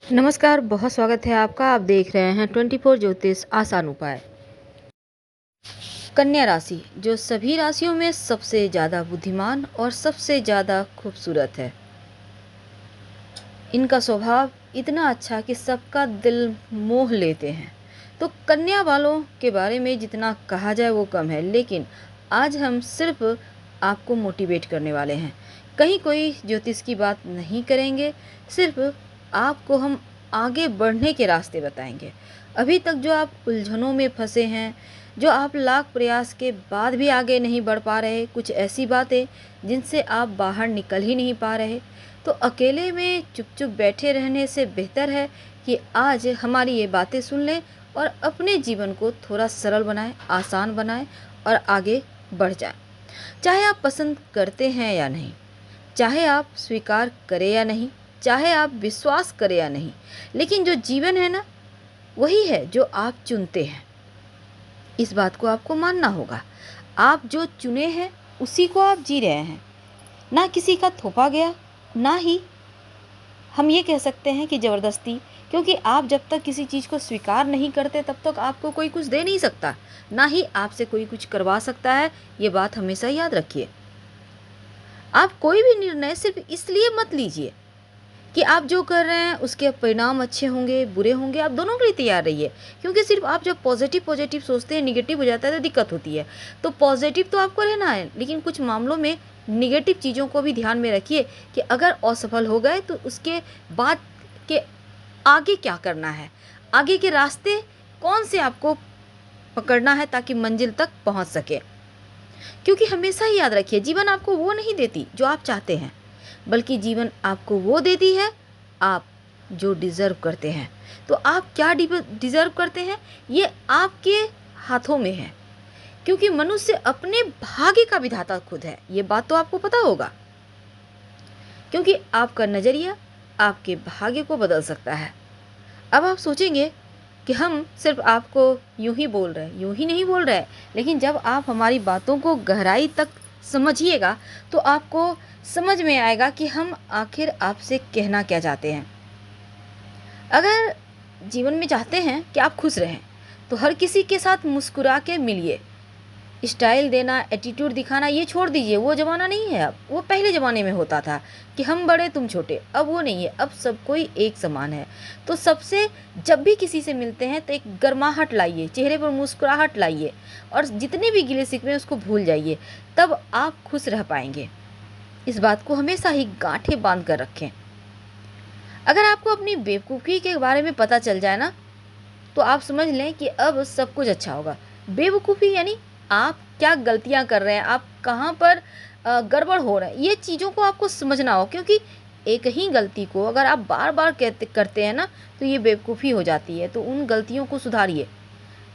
नमस्कार, बहुत स्वागत है आपका। आप देख रहे हैं 24 ज्योतिष आसान उपाय। कन्या राशि जो सभी राशियों में सबसे ज़्यादा बुद्धिमान और सबसे ज़्यादा खूबसूरत है। इनका स्वभाव इतना अच्छा कि सबका दिल मोह लेते हैं। तो कन्या वालों के बारे में जितना कहा जाए वो कम है, लेकिन आज हम सिर्फ आपको मोटिवेट करने वाले हैं। कहीं कोई ज्योतिष की बात नहीं करेंगे, सिर्फ आपको हम आगे बढ़ने के रास्ते बताएंगे। अभी तक जो आप उलझनों में फंसे हैं, जो आप लाख प्रयास के बाद भी आगे नहीं बढ़ पा रहे, कुछ ऐसी बातें जिनसे आप बाहर निकल ही नहीं पा रहे, तो अकेले में चुप चुप बैठे रहने से बेहतर है कि आज हमारी ये बातें सुन लें और अपने जीवन को थोड़ा सरल बनाएं, आसान बनाएं और आगे बढ़ जाएं। चाहे आप पसंद करते हैं या नहीं, चाहे आप स्वीकार करें या नहीं, चाहे आप विश्वास करें या नहीं, लेकिन जो जीवन है ना, वही है जो आप चुनते हैं। इस बात को आपको मानना होगा। आप जो चुने हैं उसी को आप जी रहे हैं, ना किसी का थोपा गया, ना ही हम ये कह सकते हैं कि ज़बरदस्ती। क्योंकि आप जब तक किसी चीज़ को स्वीकार नहीं करते तब तक आपको कोई कुछ दे नहीं सकता, ना ही आपसे कोई कुछ करवा सकता है। ये बात हमेशा याद रखिए। आप कोई भी निर्णय सिर्फ इसलिए मत लीजिए कि आप जो कर रहे हैं उसके परिणाम अच्छे होंगे बुरे होंगे, आप दोनों के लिए तैयार रहिए। क्योंकि सिर्फ आप जब पॉजिटिव पॉजिटिव सोचते हैं, निगेटिव हो जाता है तो दिक्कत होती है। तो पॉजिटिव तो आपको रहना है, लेकिन कुछ मामलों में निगेटिव चीज़ों को भी ध्यान में रखिए कि अगर असफल हो गए तो उसके बाद के आगे क्या करना है, आगे के रास्ते कौन से आपको पकड़ना है ताकि मंजिल तक पहुंच सके। क्योंकि हमेशा ही याद रखिए, जीवन आपको वो नहीं देती जो आप चाहते हैं, बल्कि जीवन आपको वो देती है आप जो डिज़र्व करते हैं। तो आप क्या डिज़र्व करते हैं, ये आपके हाथों में है। क्योंकि मनुष्य अपने भाग्य का विधाता खुद है, ये बात तो आपको पता होगा। क्योंकि आपका नज़रिया आपके भाग्य को बदल सकता है। अब आप सोचेंगे कि हम सिर्फ आपको यूं ही बोल रहे हैं, यूं ही नहीं बोल रहे हैं, लेकिन जब आप हमारी बातों को गहराई तक समझिएगा तो आपको समझ में आएगा कि हम आखिर आपसे कहना क्या चाहते हैं। अगर जीवन में चाहते हैं कि आप खुश रहें तो हर किसी के साथ मुस्कुरा के मिलिए। स्टाइल देना, एटीट्यूड दिखाना ये छोड़ दीजिए, वो ज़माना नहीं है अब। वो पहले ज़माने में होता था कि हम बड़े तुम छोटे, अब वो नहीं है। अब सब कोई एक समान है। तो सबसे जब भी किसी से मिलते हैं तो एक गर्माहट लाइए, चेहरे पर मुस्कुराहट लाइए और जितने भी गिले शिकवे उसको भूल जाइए, तब आप खुश रह पाएंगे। इस बात को हमेशा ही गांठे बांध कर रखें। अगर आपको अपनी बेवकूफ़ी के बारे में पता चल जाए ना, तो आप समझ लें कि अब सब कुछ अच्छा होगा। बेवकूफ़ी यानी आप क्या गलतियां कर रहे हैं, आप कहाँ पर गड़बड़ हो रहे हैं, ये चीज़ों को आपको समझना हो। क्योंकि एक ही गलती को अगर आप बार बार कहते करते हैं ना, तो ये बेवकूफ़ी हो जाती है। तो उन गलतियों को सुधारिए,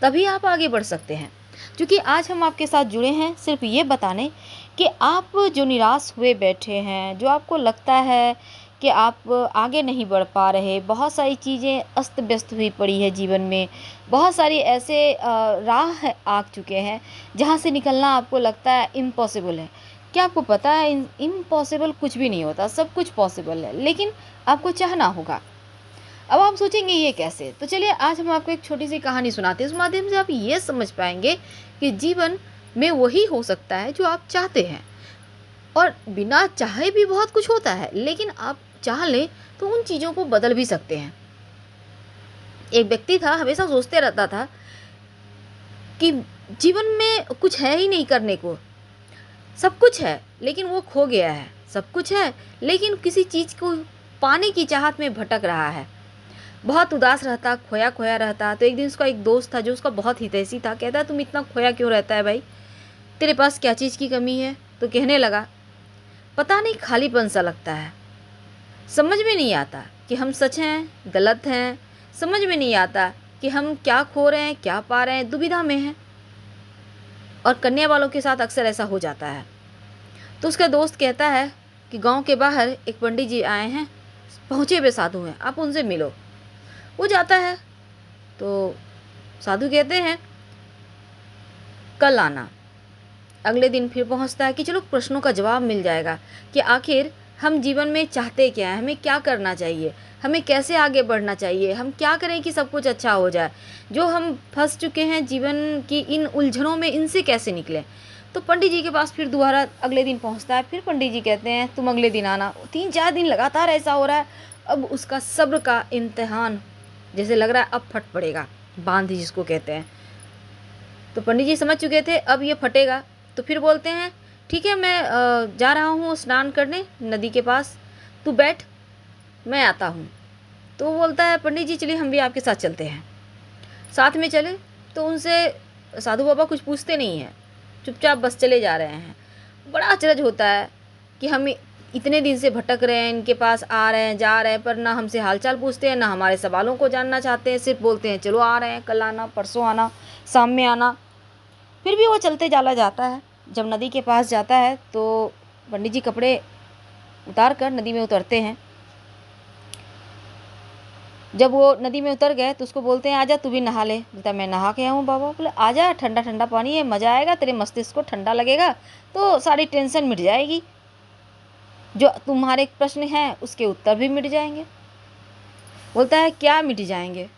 तभी आप आगे बढ़ सकते हैं। क्योंकि आज हम आपके साथ जुड़े हैं सिर्फ ये बताने कि आप जो निराश हुए बैठे हैं, जो आपको लगता है कि आप आगे नहीं बढ़ पा रहे, बहुत सारी चीज़ें अस्त व्यस्त हुई पड़ी है जीवन में, बहुत सारी ऐसे राह आ चुके हैं जहाँ से निकलना आपको लगता है इम्पॉसिबल है। क्या आपको पता है, इम्पॉसिबल कुछ भी नहीं होता, सब कुछ पॉसिबल है, लेकिन आपको चाहना होगा। अब आप सोचेंगे ये कैसे, तो चलिए आज हम आपको एक छोटी सी कहानी सुनाते हैं। उस माध्यम से आप ये समझ पाएंगे कि जीवन में वही हो सकता है जो आप चाहते हैं। और बिना चाहे भी बहुत कुछ होता है, लेकिन आप चाह लें तो उन चीज़ों को बदल भी सकते हैं। एक व्यक्ति था, हमेशा सोचते रहता था कि जीवन में कुछ है ही नहीं करने को। सब कुछ है लेकिन वो खो गया है, सब कुछ है लेकिन किसी चीज़ को पाने की चाहत में भटक रहा है। बहुत उदास रहता, खोया खोया रहता। तो एक दिन उसका एक दोस्त था जो उसका बहुत हितैषी था। कहता तुम इतना खोया क्यों रहता है भाई, तेरे पास क्या चीज़ की कमी है। तो कहने लगा, पता नहीं खालीपन सा लगता है, समझ में नहीं आता कि हम सच हैं गलत हैं, समझ में नहीं आता कि हम क्या खो रहे हैं क्या पा रहे हैं, दुविधा में हैं। और कन्या वालों के साथ अक्सर ऐसा हो जाता है। तो उसका दोस्त कहता है कि गांव के बाहर एक पंडित जी आए हैं, पहुँचे हुए साधु हैं, आप उनसे मिलो। वो जाता है तो साधु कहते हैं कल आना। अगले दिन फिर पहुंचता है कि चलो प्रश्नों का जवाब मिल जाएगा कि आखिर हम जीवन में चाहते क्या है, हमें क्या करना चाहिए, हमें कैसे आगे बढ़ना चाहिए, हम क्या करें कि सब कुछ अच्छा हो जाए, जो हम फंस चुके हैं जीवन की इन उलझनों में, इनसे कैसे निकलें। तो पंडित जी के पास फिर दोबारा अगले दिन पहुंचता है। फिर पंडित जी कहते हैं तुम अगले दिन आना। 3-4 दिन लगातार ऐसा हो रहा है। अब उसका सब्र का इम्तिहान जैसे लग रहा है अब फट पड़ेगा, बांध जिसको कहते हैं। तो पंडित जी समझ चुके थे अब ये फटेगा। तो फिर बोलते हैं ठीक है, मैं जा रहा हूँ स्नान करने नदी के पास, तू बैठ, मैं आता हूँ। तो वो बोलता है पंडित जी चलिए हम भी आपके साथ चलते हैं। साथ में चले तो उनसे साधु बाबा कुछ पूछते नहीं हैं, चुपचाप बस चले जा रहे हैं। बड़ा अचरज होता है कि हम इतने दिन से भटक रहे हैं, इनके पास आ रहे हैं जा रहे हैं, पर ना हमसे हालचाल पूछते हैं, ना हमारे सवालों को जानना चाहते हैं, सिर्फ बोलते हैं चलो आ रहे हैं, कल आना, परसों आना, शाम में आना। फिर भी वो चलते चला जाता है। जब नदी के पास जाता है तो पंडित जी कपड़े उतार कर नदी में उतरते हैं। जब वो नदी में उतर गए तो उसको बोलते हैं आजा तू भी नहा ले। बोलता मैं नहा के आऊँ बाबा। बोले आजा, ठंडा ठंडा पानी है, मज़ा आएगा, तेरे मस्तिष्क को ठंडा लगेगा तो सारी टेंशन मिट जाएगी, जो तुम्हारे प्रश्न हैं उसके उत्तर भी मिट जाएंगे। बोलता है क्या मिट जाएंगे,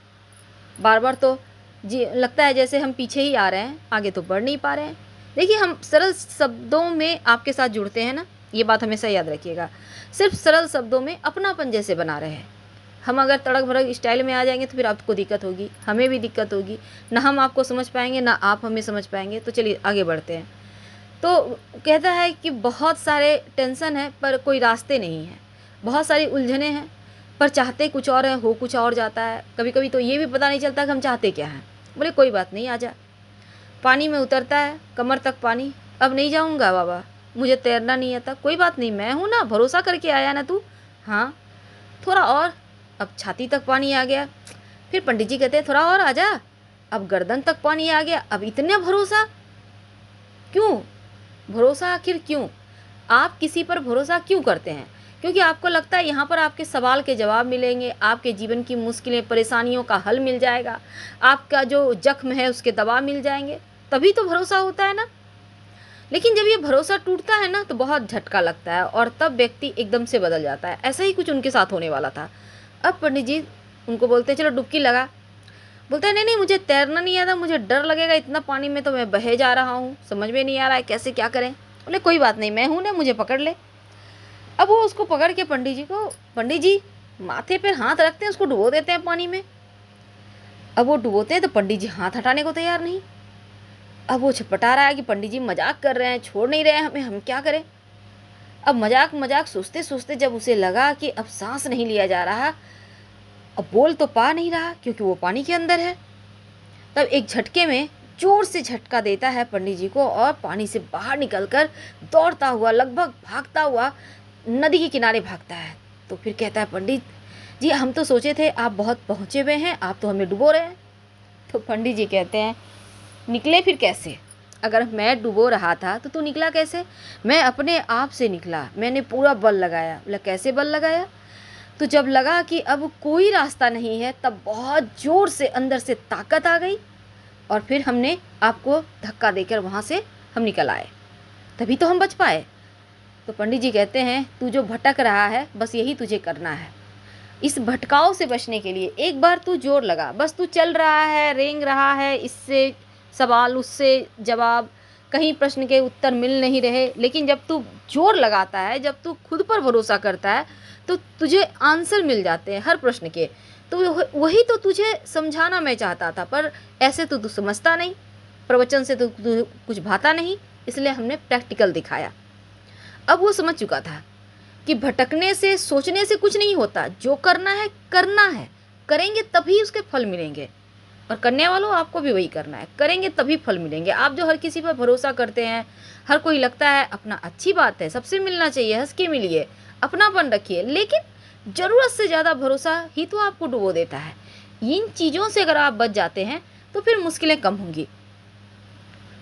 बार बार तो जी लगता है जैसे हम पीछे ही आ रहे हैं, आगे तो बढ़ नहीं पा रहे हैं। देखिए हम सरल शब्दों में आपके साथ जुड़ते हैं ना, ये बात हमेशा याद रखिएगा। सिर्फ सरल शब्दों में अपनापन जैसे बना रहे हैं। हम अगर तड़क भड़क स्टाइल में आ जाएंगे तो फिर आपको दिक्कत होगी, हमें भी दिक्कत होगी, ना हम आपको समझ पाएंगे ना आप हमें समझ पाएंगे। तो चलिए आगे बढ़ते हैं। तो कहता है कि बहुत सारे टेंशन है पर कोई रास्ते नहीं है, बहुत सारी उलझने हैं पर चाहते कुछ और है, हो कुछ और जाता है। कभी कभी तो ये भी पता नहीं चलता कि हम चाहते क्या हैं। बोले कोई बात नहीं आजा। पानी में उतरता है, कमर तक पानी। अब नहीं जाऊँगा बाबा, मुझे तैरना नहीं आता। कोई बात नहीं, मैं हूँ ना, भरोसा करके आया ना तू। हाँ थोड़ा और। अब छाती तक पानी आ गया। फिर पंडित जी कहते हैं थोड़ा और आजा। अब गर्दन तक पानी आ गया। अब इतना भरोसा क्यों, भरोसा आखिर क्यों, आप किसी पर भरोसा क्यों करते हैं? क्योंकि आपको लगता है यहाँ पर आपके सवाल के जवाब मिलेंगे, आपके जीवन की मुश्किलें परेशानियों का हल मिल जाएगा, आपका जो जख्म है उसके दवा मिल जाएंगे, तभी तो भरोसा होता है ना। लेकिन जब ये भरोसा टूटता है ना तो बहुत झटका लगता है और तब व्यक्ति एकदम से बदल जाता है। ऐसा ही कुछ उनके साथ होने वाला था। अब पंडित जी उनको बोलते हैं चलो डुबकी लगा। बोलता है नहीं नहीं मुझे तैरना नहीं आता, मुझे डर लगेगा, इतना पानी में तो मैं बहे जा रहा हूँ, समझ में नहीं आ रहा है कैसे क्या करें। बोले कोई बात नहीं, मैं हूँ ना, मुझे पकड़ ले। अब वो उसको पकड़ के पंडित जी माथे पर हाथ रखते हैं, उसको डुबो देते हैं पानी में। अब वो डुबोते हैं तो पंडित जी हाथ हटाने को तैयार नहीं। अब वो छटपटा रहा है कि पंडित जी मजाक कर रहे हैं, छोड़ नहीं रहे हैं हमें, हम क्या करें। अब मजाक मजाक सोचते सोचते जब उसे लगा कि अब सांस नहीं लिया जा रहा, अब बोल तो पा नहीं रहा क्योंकि वो पानी के अंदर है, तब एक झटके में जोर से झटका देता है पंडित जी को और पानी से बाहर निकलकर दौड़ता हुआ, लगभग भागता हुआ नदी के किनारे भागता है। तो फिर कहता है पंडित जी हम तो सोचे थे आप बहुत पहुँचे हुए हैं, आप तो हमें डुबो रहे हैं। तो पंडित जी कहते हैं निकले फिर कैसे, अगर मैं डुबो रहा था तो तू निकला कैसे? मैं अपने आप से निकला, मैंने पूरा बल लगाया। बोला कैसे बल लगाया? तो जब लगा कि अब कोई रास्ता नहीं है तब बहुत ज़ोर से अंदर से ताकत आ गई और फिर हमने आपको धक्का देकर वहाँ से हम निकल आए, तभी तो हम बच पाए। तो पंडित जी कहते हैं तू जो भटक रहा है बस यही तुझे करना है। इस भटकाव से बचने के लिए एक बार तू जोर लगा, बस तू चल रहा है, रेंग रहा है, इससे सवाल उससे जवाब, कहीं प्रश्न के उत्तर मिल नहीं रहे, लेकिन जब तू जोर लगाता है, जब तू खुद पर भरोसा करता है तो तुझे आंसर मिल जाते हैं हर प्रश्न के। तो वही तो तुझे समझाना मैं चाहता था, पर ऐसे तो तू समझता नहीं, प्रवचन से तो तू कुछ भाता नहीं, इसलिए हमने प्रैक्टिकल दिखाया। अब वो समझ चुका था कि भटकने से, सोचने से कुछ नहीं होता, जो करना है करना है, करेंगे तभी उसके फल मिलेंगे। और करने वालों आपको भी वही करना है, करेंगे तभी फल मिलेंगे। आप जो हर किसी पर भरोसा करते हैं, हर कोई लगता है अपना, अच्छी बात है, सबसे मिलना चाहिए, हंस के मिलिए, अपनापन रखिए, लेकिन ज़रूरत से ज़्यादा भरोसा ही तो आपको डुबो देता है। इन चीज़ों से अगर आप बच जाते हैं तो फिर मुश्किलें कम होंगी।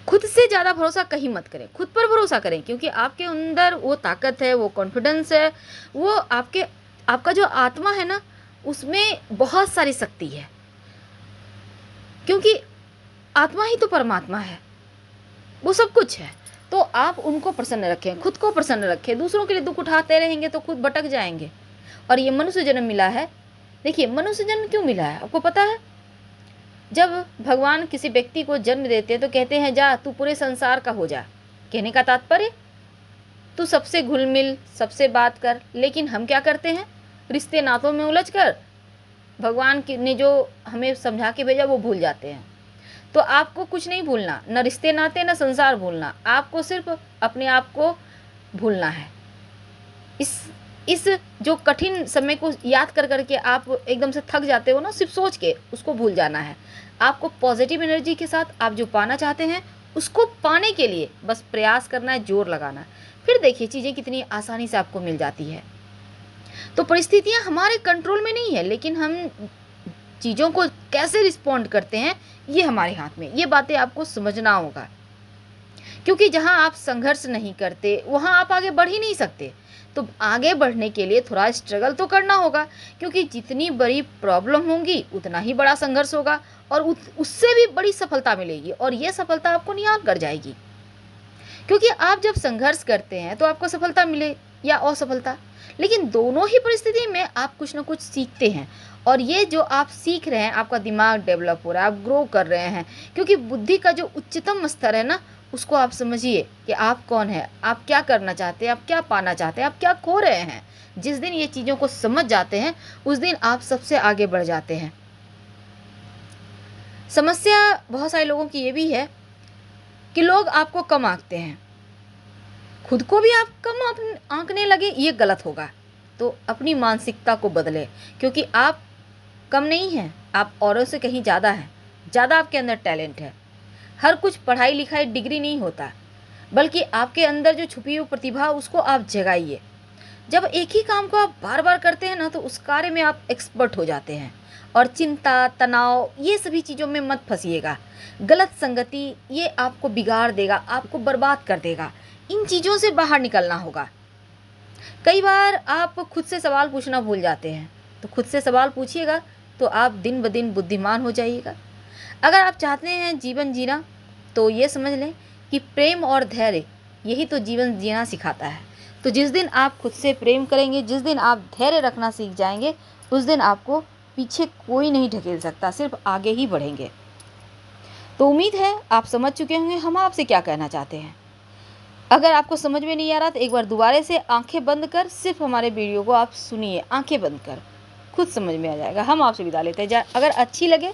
खुद से ज़्यादा भरोसा कहीं मत करें, खुद पर भरोसा करें, क्योंकि आपके अंदर वो ताकत है, वो कॉन्फिडेंस है, वो आपका जो आत्मा है ना उसमें बहुत सारी शक्ति है, क्योंकि आत्मा ही तो परमात्मा है, वो सब कुछ है। तो आप उनको प्रसन्न रखें, खुद को प्रसन्न रखें। दूसरों के लिए दुख उठाते रहेंगे तो खुद भटक जाएंगे। और ये मनुष्य जन्म मिला है, देखिए मनुष्य जन्म क्यों मिला है आपको पता है? जब भगवान किसी व्यक्ति को जन्म देते हैं तो कहते हैं जा तू पूरे संसार का हो जा। कहने का तात्पर्य तू सबसे घुल मिल, सबसे बात कर। लेकिन हम क्या करते हैं, रिश्ते नातों में उलझ कर भगवान ने जो हमें समझा के भेजा वो भूल जाते हैं। तो आपको कुछ नहीं भूलना, न रिश्ते नाते न संसार भूलना, आपको सिर्फ अपने आप को भूलना है। इस जो कठिन समय को याद कर करके आप एकदम से थक जाते हो ना, सिर्फ सोच के उसको भूल जाना है। आपको पॉजिटिव एनर्जी के साथ आप जो पाना चाहते हैं उसको पाने के लिए बस प्रयास करना है, जोर लगाना है। फिर देखिए चीज़ें कितनी आसानी से आपको मिल जाती है। तो परिस्थितियां हमारे कंट्रोल में नहीं है, लेकिन हम चीज़ों को कैसे रिस्पॉन्ड करते हैं ये हमारे हाथ में। ये बातें आपको समझना होगा, क्योंकि जहां आप संघर्ष नहीं करते वहां आप आगे बढ़ ही नहीं सकते। तो आगे बढ़ने के लिए थोड़ा स्ट्रगल तो करना होगा, क्योंकि जितनी बड़ी प्रॉब्लम होगी उतना ही बड़ा संघर्ष होगा और उससे भी बड़ी सफलता मिलेगी। और ये सफलता आपको निहाल कर जाएगी, क्योंकि आप जब संघर्ष करते हैं तो आपको सफलता मिले या असफलता, लेकिन दोनों ही परिस्थिति में आप कुछ ना कुछ सीखते हैं। और ये जो आप सीख रहे हैं, आपका दिमाग डेवलप हो रहा है, आप ग्रो कर रहे हैं। क्योंकि बुद्धि का जो उच्चतम स्तर है ना, उसको आप समझिए कि आप कौन है, आप क्या करना चाहते हैं, आप क्या पाना चाहते हैं, आप क्या खो रहे हैं। जिस दिन ये चीज़ों को समझ जाते हैं उस दिन आप सबसे आगे बढ़ जाते हैं। समस्या बहुत सारे लोगों की ये भी है कि लोग आपको कम आंकते हैं, खुद को भी आप कम आंकने लगे, ये गलत होगा। तो अपनी मानसिकता को बदलें, क्योंकि आप कम नहीं हैं, आप औरों से कहीं ज़्यादा हैं। ज़्यादा आपके अंदर टैलेंट है। हर कुछ पढ़ाई लिखाई डिग्री नहीं होता, बल्कि आपके अंदर जो छुपी हुई प्रतिभा उसको आप जगाइए। जब एक ही काम को आप बार बार करते हैं ना, तो उस कार्य में आप एक्सपर्ट हो जाते हैं। और चिंता, तनाव, ये सभी चीज़ों में मत फंसिएगा। गलत संगति ये आपको बिगाड़ देगा, आपको बर्बाद कर देगा। इन चीज़ों से बाहर निकलना होगा। कई बार आप खुद से सवाल पूछना भूल जाते हैं, तो खुद से सवाल पूछिएगा तो आप दिन ब दिन बुद्धिमान हो जाइएगा। अगर आप चाहते हैं जीवन जीना, तो ये समझ लें कि प्रेम और धैर्य यही तो जीवन जीना सिखाता है। तो जिस दिन आप खुद से प्रेम करेंगे, जिस दिन आप धैर्य रखना सीख जाएंगे, उस दिन आपको पीछे कोई नहीं ढकेल सकता, सिर्फ आगे ही बढ़ेंगे। तो उम्मीद है आप समझ चुके होंगे हम आपसे क्या कहना चाहते हैं। अगर आपको समझ में नहीं आ रहा तो एक बार दोबारा से आंखें बंद कर सिर्फ हमारे वीडियो को आप सुनिए, आंखें बंद कर, खुद समझ में आ जाएगा। हम आपसे विदा लेते हैं। अगर अच्छी लगे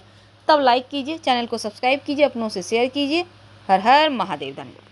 तब लाइक कीजिए, चैनल को सब्सक्राइब कीजिए, अपनों से शेयर कीजिए। हर हर महादेव। धन्यवाद।